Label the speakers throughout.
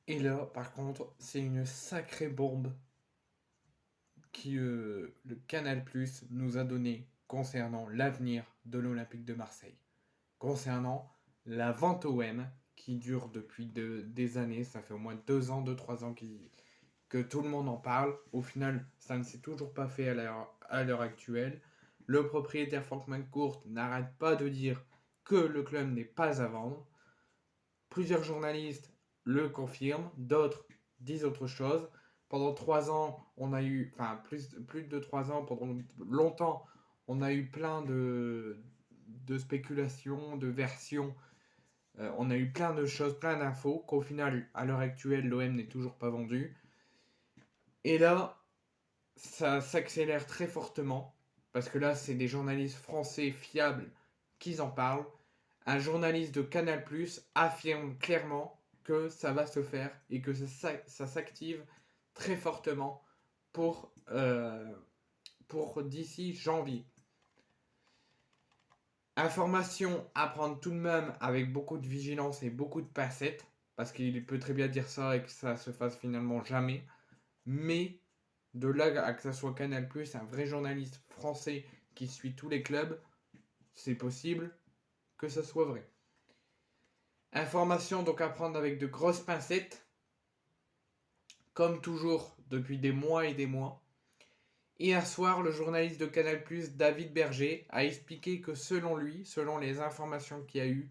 Speaker 1: Et là, par contre, c'est une sacrée bombe le Canal+ nous a donné concernant l'avenir de l'Olympique de Marseille. Concernant la vente OM qui dure depuis des années, ça fait au moins 2 ans, 2-3 ans que tout le monde en parle. Au final, ça ne s'est toujours pas fait à l'heure actuelle. Le propriétaire Frank McCourt n'arrête pas de dire que le club n'est pas à vendre. Plusieurs journalistes le confirment, d'autres disent autre chose. Pendant 3 ans, on a eu, enfin plus de 3 ans, pendant longtemps, on a eu plein de spéculations, de versions. On a eu plein de choses, plein d'infos, qu'au final, à l'heure actuelle, l'OM n'est toujours pas vendu. Et là, ça s'accélère très fortement, parce que là, c'est des journalistes français fiables qui en parlent. Un journaliste de Canal+ affirme clairement que ça va se faire et que ça s'active très fortement pour, euh, pour d'ici janvier. Information à prendre tout de même avec beaucoup de vigilance et beaucoup de pincettes, parce qu'il peut très bien dire ça et que ça se fasse finalement jamais. Mais de là à que ça soit Canal+, un vrai journaliste français qui suit tous les clubs, c'est possible que ça soit vrai. Information donc à prendre avec de grosses pincettes, comme toujours depuis des mois et des mois. Hier soir, le journaliste de Canal+, David Berger, a expliqué que selon lui, selon les informations qu'il y a eu,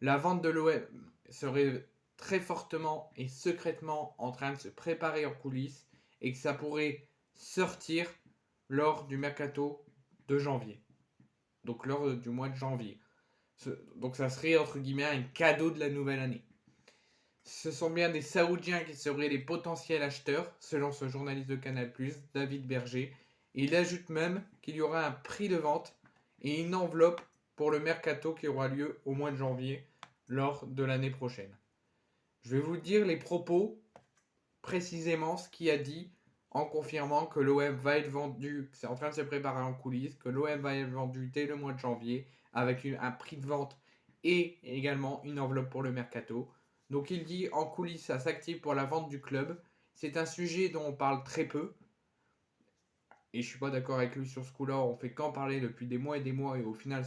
Speaker 1: la vente de l'OM serait très fortement et secrètement en train de se préparer en coulisses et que ça pourrait sortir lors du mercato de janvier. Donc lors du mois de janvier. Donc ça serait entre guillemets un cadeau de la nouvelle année. Ce sont bien des Saoudiens qui seraient les potentiels acheteurs, selon ce journaliste de Canal+, David Berger. Et il ajoute même qu'il y aura un prix de vente et une enveloppe pour le mercato qui aura lieu au mois de janvier lors de l'année prochaine. Je vais vous dire les propos, précisément ce qu'il a dit en confirmant que l'OM va être vendu, que c'est en train de se préparer en coulisses, que l'OM va être vendu dès le mois de janvier avec un prix de vente et également une enveloppe pour le mercato. Donc il dit en coulisses, ça s'active pour la vente du club. C'est un sujet dont on parle très peu. Et je suis pas d'accord avec lui sur ce coup-là. On fait qu'en parler depuis des mois et au final,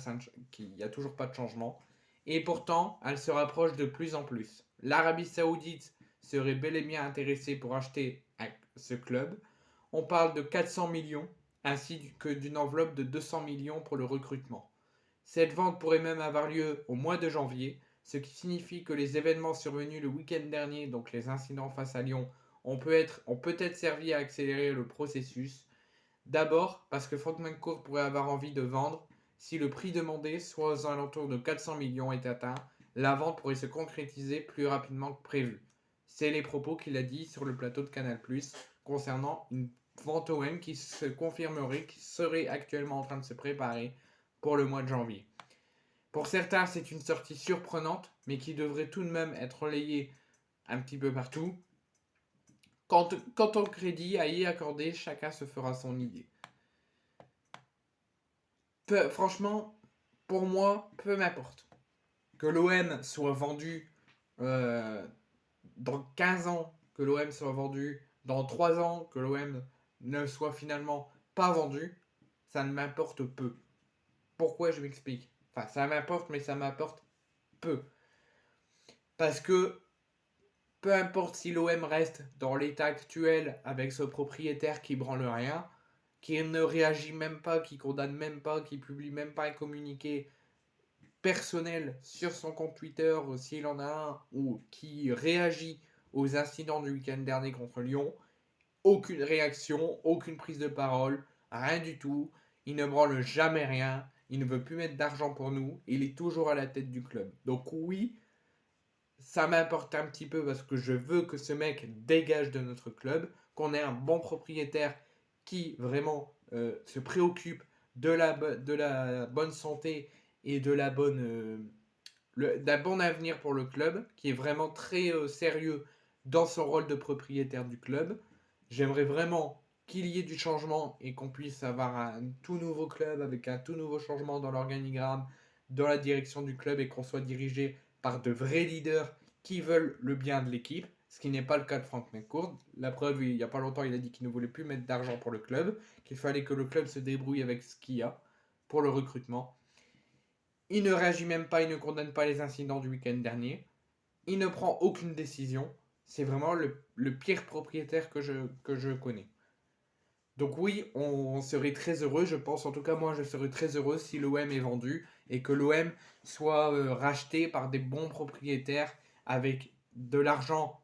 Speaker 1: il n'y a toujours pas de changement. Et pourtant, elle se rapproche de plus en plus. L'Arabie Saoudite serait bel et bien intéressée pour acheter ce club. On parle de 400 millions, ainsi que d'une enveloppe de 200 millions pour le recrutement. Cette vente pourrait même avoir lieu au mois de janvier, ce qui signifie que les événements survenus le week-end dernier, donc les incidents face à Lyon, ont peut-être servi à accélérer le processus. D'abord, parce que Frank McCourt pourrait avoir envie de vendre. Si le prix demandé, soit aux alentours de 400 millions, est atteint, la vente pourrait se concrétiser plus rapidement que prévu. C'est les propos qu'il a dit sur le plateau de Canal+, concernant une vente OM qui se confirmerait, qui serait actuellement en train de se préparer pour le mois de janvier. Pour certains, c'est une sortie surprenante, mais qui devrait tout de même être relayée un petit peu partout. Quant au crédit à y accorder, chacun se fera son idée. Franchement, pour moi, peu m'importe. Que l'OM soit vendu euh, dans 15 ans, que l'OM soit vendu dans 3 ans, que l'OM ne soit finalement pas vendu, ça ne m'importe peu. Pourquoi je m'explique? Enfin, ça m'importe, mais ça m'importe peu. Parce que peu importe si l'OM reste dans l'état actuel avec ce propriétaire qui branle rien, qui ne réagit même pas, qui condamne même pas, qui publie même pas un communiqué personnel sur son compte Twitter, s'il en a un, ou qui réagit aux incidents du week-end dernier contre Lyon, aucune réaction, aucune prise de parole, rien du tout. Il ne branle jamais rien, il ne veut plus mettre d'argent pour nous, il est toujours à la tête du club. Donc oui, ça m'importe un petit peu parce que je veux que ce mec dégage de notre club, qu'on ait un bon propriétaire qui vraiment se préoccupe de la bonne santé et d'un bon avenir pour le club, qui est vraiment très sérieux dans son rôle de propriétaire du club. J'aimerais vraiment qu'il y ait du changement et qu'on puisse avoir un tout nouveau club avec un tout nouveau changement dans l'organigramme, dans la direction du club et qu'on soit dirigé par de vrais leaders qui veulent le bien de l'équipe ce qui n'est pas le cas de Frank McCourt. La preuve, il n'y a pas longtemps, il a dit qu'il ne voulait plus mettre d'argent pour le club, qu'il fallait que le club se débrouille avec ce qu'il y a pour le recrutement. Il ne réagit même pas, il ne condamne pas les incidents du week-end dernier. Il ne prend aucune décision. C'est vraiment le pire propriétaire que je connais. Donc oui, on serait très heureux, je pense, en tout cas moi je serais très heureux si l'OM est vendu et que l'OM soit racheté par des bons propriétaires avec de l'argent,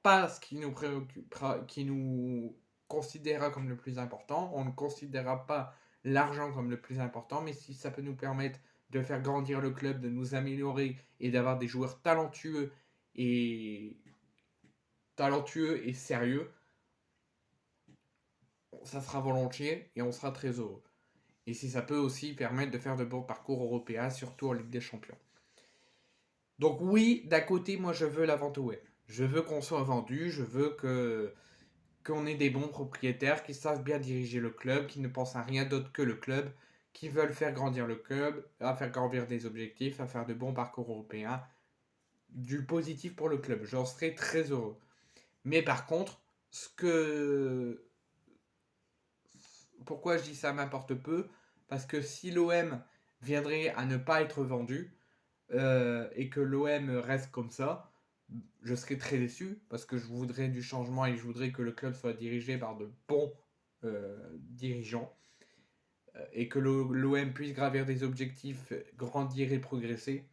Speaker 1: pas ce qui nous préoccupera, qui nous considérera comme le plus important. On ne considérera pas l'argent comme le plus important, mais si ça peut nous permettre de faire grandir le club, de nous améliorer et d'avoir des joueurs et talentueux et sérieux, ça sera volontiers et on sera très heureux. Et si ça peut aussi permettre de faire de bons parcours européens, surtout en Ligue des Champions. Donc oui, d'un côté, moi je veux la vente au web. Je veux qu'on soit vendu, je veux qu'on ait des bons propriétaires qui savent bien diriger le club, qui ne pensent à rien d'autre que le club, qui veulent faire grandir le club, à faire grandir des objectifs, à faire de bons parcours européens, du positif pour le club. J'en serais très heureux. Mais par contre, pourquoi je dis ça m'importe peu? Parce que si l'OM viendrait à ne pas être vendu et que l'OM reste comme ça, je serais très déçu parce que je voudrais du changement et je voudrais que le club soit dirigé par de bons dirigeants et que l'OM puisse gravir des objectifs, grandir et progresser.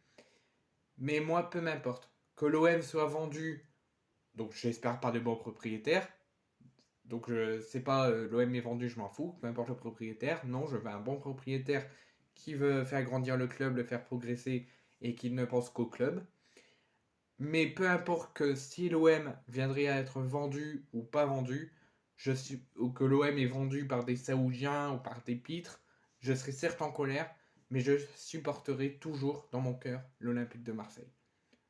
Speaker 1: Mais moi, peu m'importe. Que l'OM soit vendu, donc j'espère par de bons propriétaires. Donc c'est pas l'OM est vendu, je m'en fous, peu importe le propriétaire. Non, je veux un bon propriétaire qui veut faire grandir le club, le faire progresser et qui ne pense qu'au club. Mais peu importe que si l'OM viendrait à être vendu ou pas vendu, ou que l'OM est vendu par des Saoudiens ou par des pitres, je serai certes en colère, mais je supporterai toujours dans mon cœur l'Olympique de Marseille.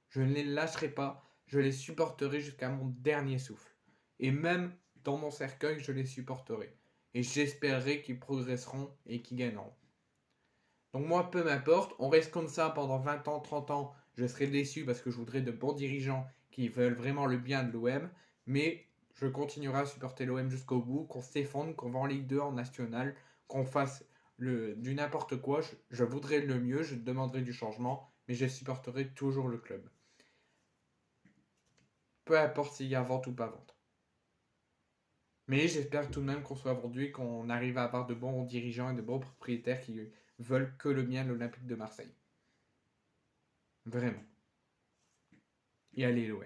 Speaker 1: Je ne les lâcherai pas, je les supporterai jusqu'à mon dernier souffle. Et même dans mon cercueil, je les supporterai. Et j'espérerai qu'ils progresseront et qu'ils gagneront. Donc moi, peu m'importe, on reste comme ça pendant 20 ans, 30 ans, je serai déçu parce que je voudrais de bons dirigeants qui veulent vraiment le bien de l'OM, mais je continuerai à supporter l'OM jusqu'au bout, qu'on s'effondre, qu'on va en Ligue 2, en National, qu'on fasse du n'importe quoi, je voudrais le mieux, je demanderai du changement, mais je supporterai toujours le club. Peu importe s'il y a vente ou pas vente. Mais j'espère tout de même qu'on soit vendu et qu'on arrive à avoir de bons dirigeants et de bons propriétaires qui veulent que le bien de l'Olympique de Marseille. Vraiment. Et allez l'OM.